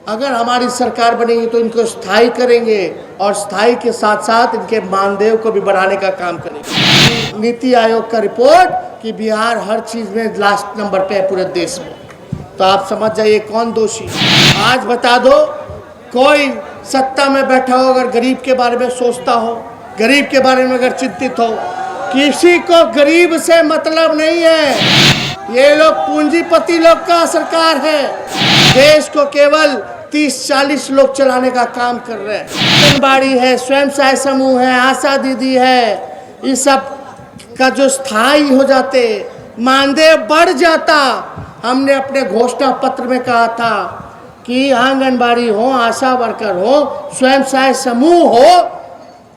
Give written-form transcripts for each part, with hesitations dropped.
अगर हमारी सरकार बनेगी तो इनको स्थायी करेंगे और स्थायी के साथ साथ इनके मानदेय को भी बढ़ाने का काम करेंगे। नीति आयोग का रिपोर्ट कि बिहार हर चीज़ में लास्ट नंबर पे है पूरे देश में, तो आप समझ जाइए कौन दोषी। आज बता दो, कोई सत्ता में बैठा हो अगर गरीब के बारे में सोचता हो, गरीब के बारे में अगर चिंतित हो, किसी को गरीब से मतलब नहीं है। ये लोग पूंजीपति लोग का सरकार है, देश को केवल 30-40 लोग चलाने का काम कर रहे हैं। आंगनबाड़ी है, स्वयं सहायता समूह है, आशा दीदी है, इस सब का जो स्थायी हो जाते, मानदेय बढ़ जाता। हमने अपने घोषणा पत्र में कहा था कि आंगनबाड़ी हो, आशा वर्कर हो, स्वयं सहायता समूह हो,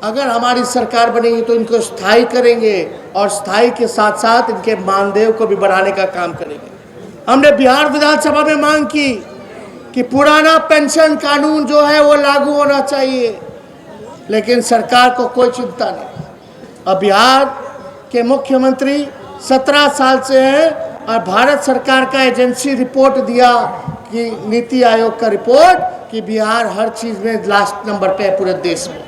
अगर हमारी सरकार बनेगी तो इनको स्थायी करेंगे और स्थायी के साथ साथ इनके मानदेय को भी बढ़ाने का काम करेंगे। हमने बिहार विधानसभा में मांग की कि पुराना पेंशन कानून जो है वो लागू होना चाहिए, लेकिन सरकार को कोई चिंता नहीं। अब बिहार के मुख्यमंत्री 17 साल से हैं और भारत सरकार का एजेंसी रिपोर्ट दिया कि नीति आयोग का रिपोर्ट कि बिहार हर चीज़ में लास्ट नंबर पे है पूरे देश में,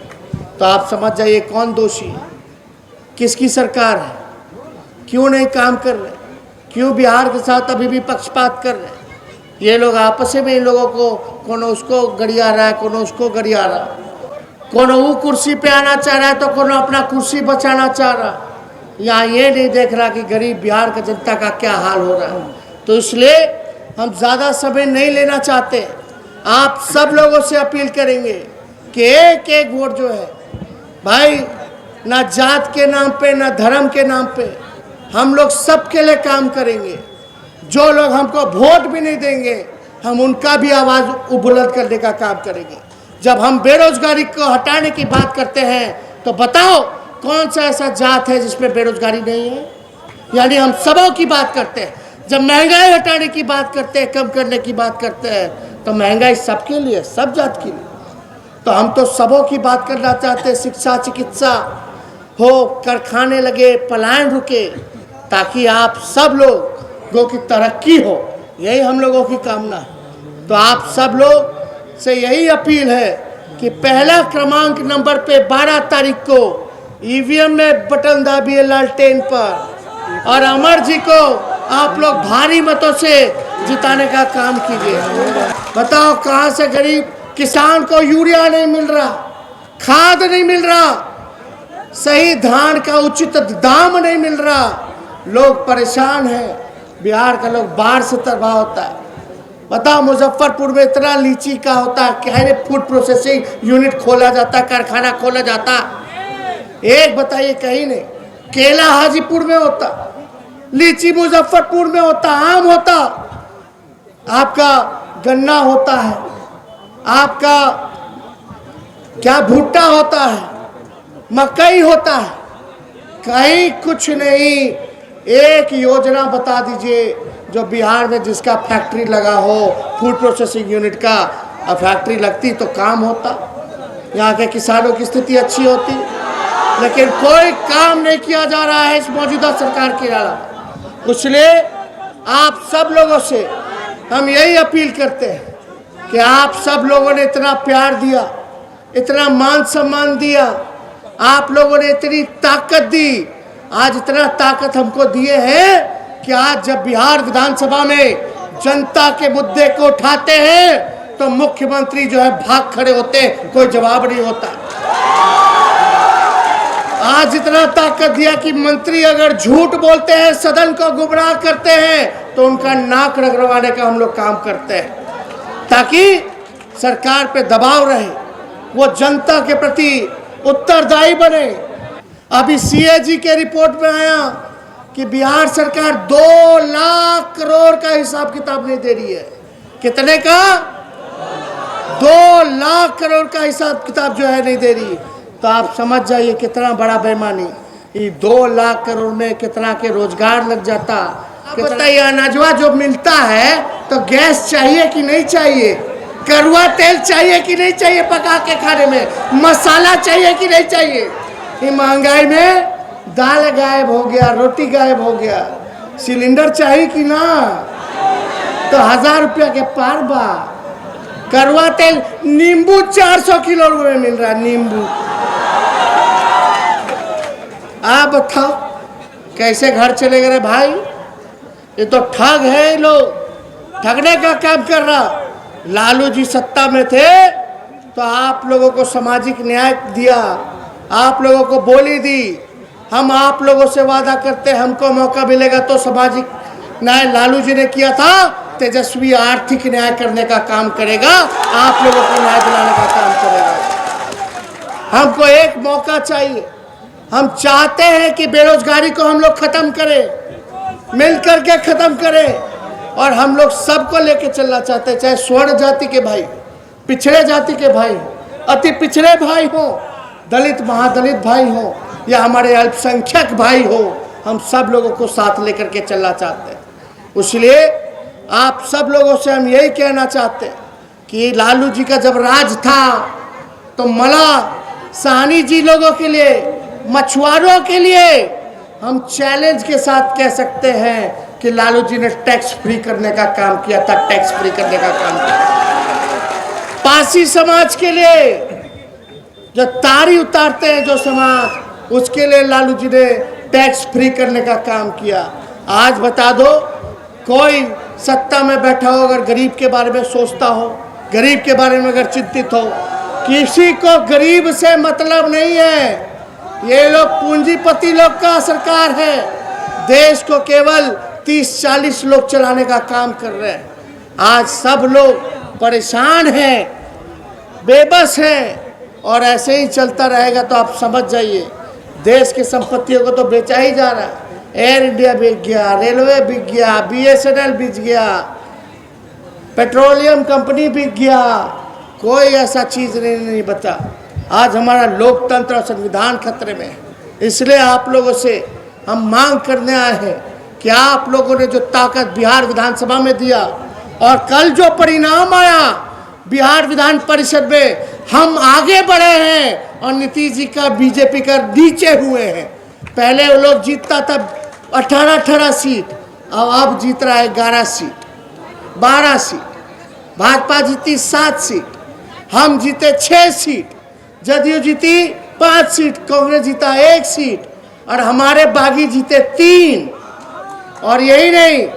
तो आप समझ जाइए कौन दोषी है, किसकी सरकार है, क्यों नहीं काम कर रहे, क्यों बिहार के साथ अभी भी पक्षपात कर रहे हैं। ये लोग आपस में इन लोगों को कोनो उसको गरिया रहा है, कोनो उसको गरिया रहा है, कोनो वो कुर्सी पे आना चाह रहा है तो कोनो अपना कुर्सी बचाना चाह रहा। यहाँ ये नहीं देख रहा कि गरीब बिहार का जनता का क्या हाल हो रहा है। तो इसलिए हम ज़्यादा समय नहीं लेना चाहते। आप सब लोगों से अपील करेंगे कि एक एक वोट जो है भाई, ना जात के नाम पे ना धर्म के नाम पे, हम लोग सबके लिए काम करेंगे। जो लोग हमको वोट भी नहीं देंगे, हम उनका भी आवाज़ बुलंद करने का काम करेंगे। जब हम बेरोजगारी को हटाने की बात करते हैं तो बताओ कौन सा ऐसा जात है जिसमें बेरोजगारी नहीं है? यानी हम सबों की बात करते हैं। जब महंगाई हटाने की बात करते हैं, कम करने की बात करते हैं, तो महंगाई सबके लिए, सब जात के लिए। तो हम तो सबों की बात करना चाहते हैं। शिक्षा, चिकित्सा हो, कारखाने लगे, पलायन रुके, ताकि आप सब लोगों की तरक्की हो, यही हम लोगों की कामना है। तो आप सब लोग से यही अपील है कि पहला क्रमांक नंबर पे 12 तारीख को ईवीएम में बटन दाबिए लालटेन पर, और अमर जी को आप लोग भारी मतों से जिताने का काम कीजिए। बताओ कहाँ से गरीब किसान को यूरिया नहीं मिल रहा, खाद नहीं मिल रहा, सही धान का उचित दाम नहीं मिल रहा, लोग परेशान हैं। बिहार का लोग बाढ़ से तबाह होता है। बताओ मुजफ्फरपुर में इतना लीची का होता है, क्या है, फूड प्रोसेसिंग यूनिट खोला जाता, कारखाना खोला जाता, एक बताइए कहीं नहीं। केला हाजीपुर में होता, लीची मुजफ्फरपुर में होता, आम होता, आपका गन्ना होता है, आपका क्या भुट्टा होता है, मकई होता है, कहीं कुछ नहीं। एक योजना बता दीजिए जो बिहार में जिसका फैक्ट्री लगा हो, फूड प्रोसेसिंग यूनिट का फैक्ट्री लगती तो काम होता, यहाँ के किसानों की स्थिति अच्छी होती, लेकिन कोई काम नहीं किया जा रहा है इस मौजूदा सरकार के अलावा। इसलिए आप सब लोगों से हम यही अपील करते हैं कि आप सब लोगों ने इतना प्यार दिया, इतना मान सम्मान दिया, आप लोगों ने इतनी ताकत दी, आज इतना ताकत हमको दिए हैं कि आज जब बिहार विधानसभा में जनता के मुद्दे को उठाते हैं तो मुख्यमंत्री जो है भाग खड़े होते हैं, कोई जवाब नहीं होता। आज इतना ताकत दिया कि मंत्री अगर झूठ बोलते हैं, सदन को गुमराह करते हैं, तो उनका नाक रगड़वाने का हम लोग काम करते हैं, ताकि सरकार पे दबाव रहे, वो जनता के प्रति उत्तरदायी बने। अभी सीएजी के रिपोर्ट में आया कि बिहार सरकार 2 लाख करोड़ का हिसाब किताब नहीं दे रही है। कितने का? 2 लाख करोड़ का हिसाब किताब जो है नहीं दे रही। तो आप समझ जाइए कितना बड़ा बेईमानी। ये 2 लाख करोड़ में कितना के रोजगार लग जाता। बताइए अनाजवा जो मिलता है तो गैस चाहिए कि नहीं चाहिए, कड़वा तेल चाहिए कि नहीं चाहिए पका के खाने में, मसाला चाहिए कि नहीं चाहिए। ये महंगाई में दाल गायब हो गया, रोटी गायब हो गया, सिलेंडर चाहिए कि ना, तो 1000 रुपया के पार बा। करवा तेल नींबू 400 किलो में मिल रहा है, नींबू। आप बताओ कैसे घर चलेगा रे भाई? ये तो ठग है, ये लोग ठगने का काम कर रहा। लालू जी सत्ता में थे तो आप लोगों को सामाजिक न्याय दिया, आप लोगों को बोली दी। हम आप लोगों से वादा करते हैं हमको मौका मिलेगा तो सामाजिक न्याय लालू जी ने किया था, तेजस्वी आर्थिक न्याय करने का काम करेगा, आप लोगों को न्याय दिलाने का काम करेगा। हमको एक मौका चाहिए। हम चाहते हैं कि बेरोजगारी को हम लोग खत्म करें, मिल करके खत्म करें, और हम लोग सबको लेके चलना चाहते हैं, चाहे स्वर्ण जाति के भाई, पिछड़े जाति के भाई, अति पिछड़े भाई हो, दलित महादलित भाई हो, या हमारे अल्पसंख्यक भाई हो, हम सब लोगों को साथ लेकर के चलना चाहते हैं। इसलिए आप सब लोगों से हम यही कहना चाहते हैं कि लालू जी का जब राज था तो मला साहनी जी लोगों के लिए, मछुआरों के लिए हम चैलेंज के साथ कह सकते हैं कि लालू जी ने टैक्स फ्री करने का काम किया था, टैक्स फ्री करने का काम किया। पासी समाज के लिए जो तारी उतारते हैं जो समाज, उसके लिए लालू जी ने टैक्स फ्री करने का काम किया। आज बता दो, कोई सत्ता में बैठा हो अगर गरीब के बारे में सोचता हो, गरीब के बारे में अगर चिंतित हो, किसी को गरीब से मतलब नहीं है। ये लोग पूंजीपति लोग का सरकार है, देश को केवल 30-40 लोग चलाने का काम कर रहे हैं। आज सब लोग परेशान हैं, बेबस हैं, और ऐसे ही चलता रहेगा तो आप समझ जाइए देश की संपत्तियों को तो बेचा ही जा रहा है। एयर इंडिया बिक गया, रेलवे बिक गया, BSNL बिक गया, पेट्रोलियम कंपनी बिक गया, कोई ऐसा चीज़ नहीं बचा। आज हमारा लोकतंत्र और संविधान खतरे में है। इसलिए आप लोगों से हम मांग करने आए हैं कि आप लोगों ने जो ताकत बिहार विधानसभा में दिया और कल जो परिणाम आया बिहार विधान परिषद में, हम आगे बढ़े हैं और नीतीश जी का बीजेपी का नीचे हुए हैं। पहले वो लोग जीतता था 18 सीट, अब जीत रहा है 11 सीट, 12 सीट। भाजपा जीती 7 सीट, हम जीते 6 सीट, जदयू जीती 5 सीट, कांग्रेस जीता 1 सीट, और हमारे बागी जीते 3। और यही नहीं,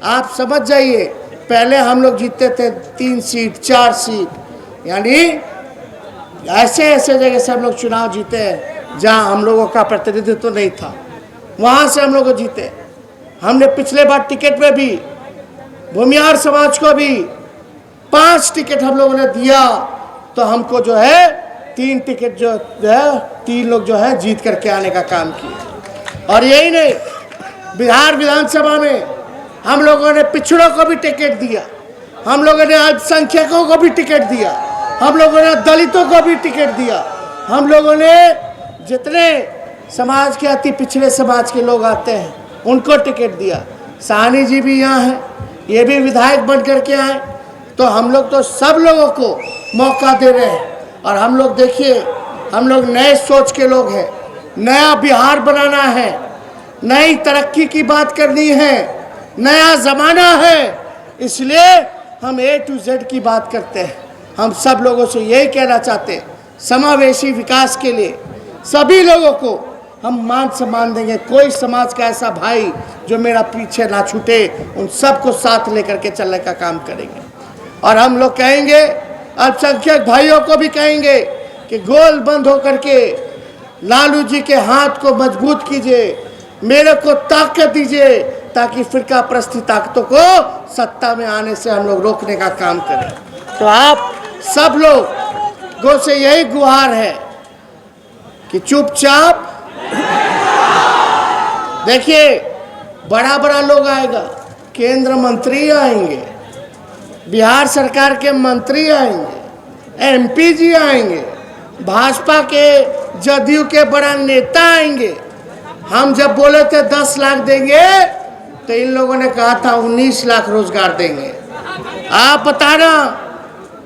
आप समझ जाइए, पहले हम लोग जीतते थे 3 सीट, 4 सीट, यानी ऐसे ऐसे जगह से हम लोग चुनाव जीते हैं जहां हम लोगों का प्रतिनिधित्व तो नहीं था, वहां से हम लोग जीते। हमने पिछले बार टिकट में भी भूमिहार समाज को भी 5 टिकट हम लोगों ने दिया, तो हमको जो है 3 टिकट जो है 3 लोग जो है जीत करके आने का काम किए। और यही नहीं, बिहार विधानसभा में हम लोगों ने पिछड़ों को भी टिकट दिया, हम लोगों ने अल्पसंख्यकों को भी टिकट दिया, हम लोगों ने दलितों को भी टिकट दिया, हम लोगों ने जितने समाज के अति पिछड़े समाज के लोग आते हैं उनको टिकट दिया। साहनी जी भी यहाँ हैं, ये भी विधायक बन करके आए, तो हम लोग तो सब लोगों को मौका दे रहे हैं। और हम लोग देखिए, हम लोग नए सोच के लोग हैं, नया बिहार बनाना है, नई तरक्की की बात करनी है, नया ज़माना है, इसलिए हम A to Z की बात करते हैं। हम सब लोगों से यही कहना चाहते हैं, समावेशी विकास के लिए सभी लोगों को हम मान सम्मान देंगे। कोई समाज का ऐसा भाई जो मेरा पीछे ना छूटे, उन सबको साथ लेकर के चलने का काम करेंगे। और हम लोग कहेंगे, अल्पसंख्यक भाइयों को भी कहेंगे कि गोल बंद होकर के लालू जी के हाथ को मजबूत कीजिए, मेरे को ताकत दीजिए, ताकि फिरका प्रस्ती ताकतों को सत्ता में आने से हम लोग रोकने का काम करें। तो आप सब लोगों से यही गुहार है कि चुपचाप देखिए, बड़ा बड़ा लोग आएगा, केंद्र मंत्री आएंगे, बिहार सरकार के मंत्री आएंगे, MP जी आएंगे, भाजपा के जदयू के बड़ा नेता आएंगे। हम जब बोले थे 10 लाख देंगे तो इन लोगों ने कहा था 19 लाख रोजगार देंगे। आप बताना,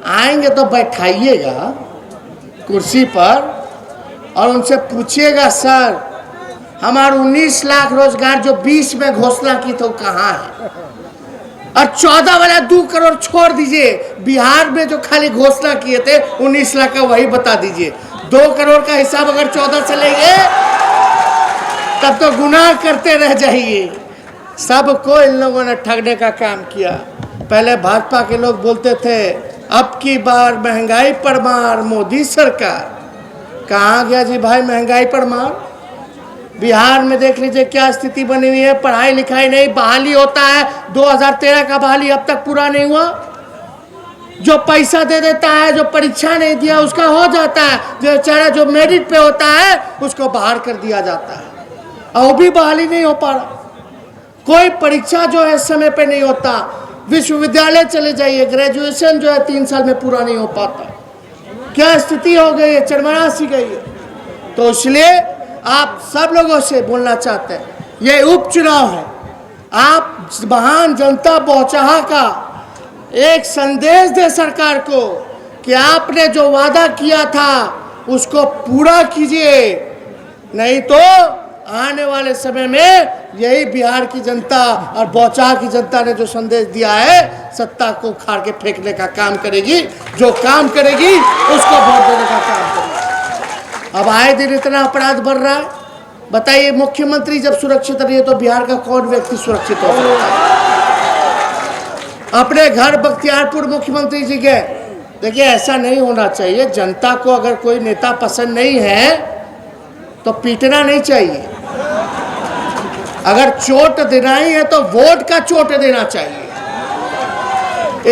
आएंगे तो बैठाइएगा कुर्सी पर और उनसे पूछिएगा, सर हमारा 19 लाख रोजगार जो 20 में घोषणा की तो कहाँ है? और 14 वाला 2 करोड़ छोड़ दीजिए, बिहार में जो खाली घोषणा किए थे 19 लाख का वही बता दीजिए। 2 करोड़ का हिसाब अगर 14 से लेंगे तब तो गुनाह करते रह जाइए। सबको इन लोगों ने ठगने का काम किया। पहले भाजपा के लोग बोलते थे अब की बार महंगाई पर मार मोदी सरकार। कहाँ गया जी भाई महंगाई पर मार? बिहार में देख लीजिए क्या स्थिति बनी हुई है। पढ़ाई लिखाई नहीं, बहाली होता है 2013 का बहाली अब तक पूरा नहीं हुआ। जो पैसा दे देता है, जो परीक्षा नहीं दिया उसका हो जाता है, जो बेचारा जो मेरिट पे होता है उसको बाहर कर दिया जाता है। और भी बहाली नहीं हो पा रहा। कोई परीक्षा जो है समय पे नहीं होता। विश्वविद्यालय चले जाइए, ग्रेजुएशन जो है 3 साल में पूरा नहीं हो पाता। क्या स्थिति हो गई है, चरमरा सी गई है। तो इसलिए आप सब लोगों से बोलना चाहते हैं, ये उपचुनाव है। आप महान जनता पहुंचा का एक संदेश दे सरकार को कि आपने जो वादा किया था उसको पूरा कीजिए, नहीं तो आने वाले समय में यही बिहार की जनता और बौछार की जनता ने जो संदेश दिया है सत्ता को उखाड़ के फेंकने का काम करेगी। जो काम करेगी उसको वोट देने का काम करेगी। अब आए दिन इतना अपराध बढ़ रहा है। बताइए, मुख्यमंत्री जब सुरक्षित नहीं है तो बिहार का कौन व्यक्ति सुरक्षित हो सकता है? अपने घर बख्तियारपुर मुख्यमंत्री जी गए। देखिए, ऐसा नहीं होना चाहिए। जनता को अगर कोई नेता पसंद नहीं है तो पीटना नहीं चाहिए। अगर चोट देना ही है तो वोट का चोट देना चाहिए।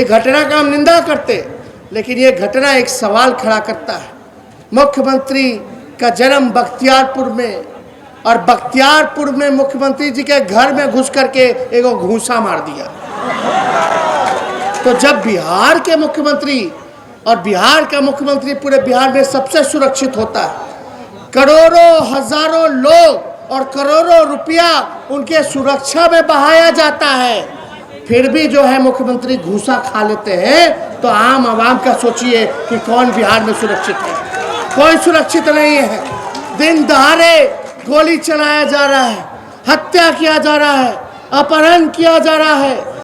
एक घटना का हम निंदा करते, लेकिन ये घटना एक सवाल खड़ा करता है। मुख्यमंत्री का जन्म बख्तियारपुर में, और बख्तियारपुर में मुख्यमंत्री जी के घर में घुस करके एक घूंसा मार दिया। तो जब बिहार के मुख्यमंत्री, और बिहार का मुख्यमंत्री पूरे बिहार में सबसे सुरक्षित होता है, करोड़ों हजारों लोग और करोड़ों रुपया उनके सुरक्षा में बहाया जाता है, फिर भी जो है मुख्यमंत्री घूसा खा लेते हैं, तो आम आवाम का सोचिए कि कौन बिहार में सुरक्षित है? कोई सुरक्षित नहीं है। दिन दहाड़े गोली चलाया जा रहा है, हत्या किया जा रहा है, अपहरण किया जा रहा है।